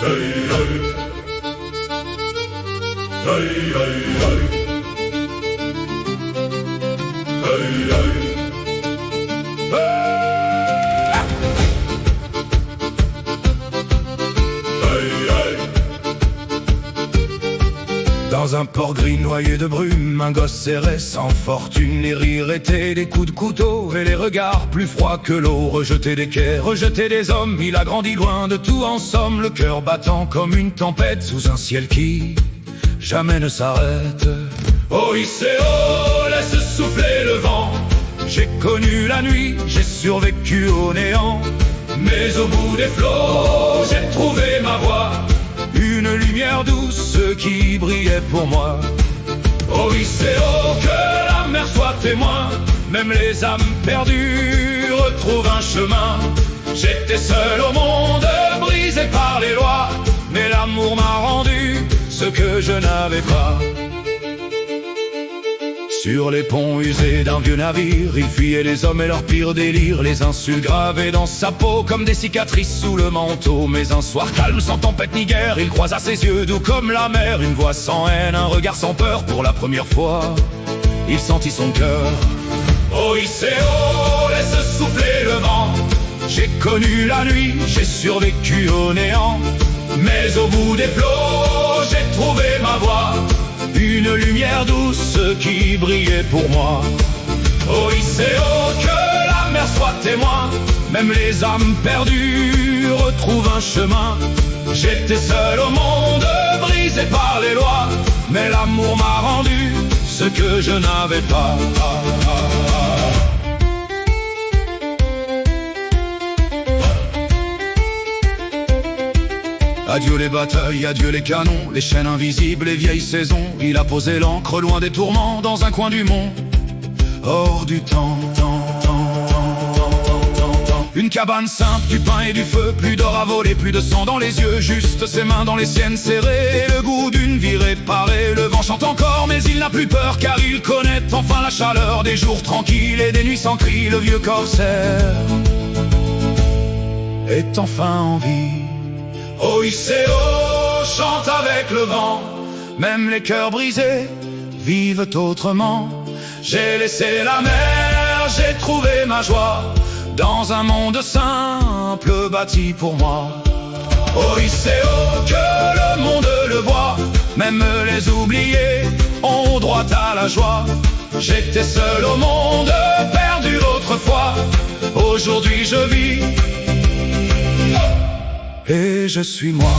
Hey, hey. Hey, hey, hey. Hey, hey. Dans un port gris noyé de brume, un gosse errait sans fortune. Les rires étaient des coups de couteau et les regards plus froids que l'eau. Rejeté des quais, rejeté des hommes, il a grandi loin de tout en somme. Le cœur battant comme une tempête sous un ciel qui jamais ne s'arrête. Oh Icéo, laisse souffler le vent. J'ai connu la nuit, j'ai survécu au néant. Mais au bout des flots, j'ai trouvé ma voie. Une lumière douce qui brillait pour moi. Oh Icéo, que la mer soit témoin. Même les âmes perdues retrouvent un chemin. J'étais seul au monde, brisé par les lois. Mais l'amour m'a rendu ce que je n'avais pas. Sur les ponts usés d'un vieux navire, il fuyait les hommes et leur pire délire. Les insultes gravées dans sa peau comme des cicatrices sous le manteau. Mais un soir calme, sans tempête ni guerre, il croisa ses yeux doux comme la mer. Une voix sans haine, un regard sans peur. Pour la première fois, il sentit son cœur. Oh Icéo, laisse souffler le vent. J'ai connu la nuit, j'ai survécu au néant. Mais au bout des flots, j'ai trouvé ma voie. Une lumière douce qui brillait pour moi. Oh Icéo, que la mer soit témoin. Même les âmes perdues retrouvent un chemin. J'étais seul au monde, brisé par les lois. Mais l'amour m'a rendu ce que je n'avais pas. Adieu les batailles, adieu les canons, les chaînes invisibles, les vieilles saisons. Il a posé l'ancre loin des tourments, dans un coin du monde, hors du temps. Une cabane simple, du pain et du feu, plus d'or à voler, plus de sang dans les yeux. Juste ses mains dans les siennes serrées, le goût d'une vie réparée. Le vent chante encore, mais il n'a plus peur, car il connaît enfin la chaleur des jours tranquilles et des nuits sans cri. Le vieux corsaire est enfin en vie. Oh Icéo, chante avec le vent. Même les cœurs brisés vivent autrement. J'ai laissé la mer, j'ai trouvé ma joie. Dans un monde simple bâti pour moi. Oh Icéo, que le monde le voit. Même les oubliés ont droit à la joie. J'étais seul au monde, perdu autrefois. Aujourd'hui je vis et je suis moi.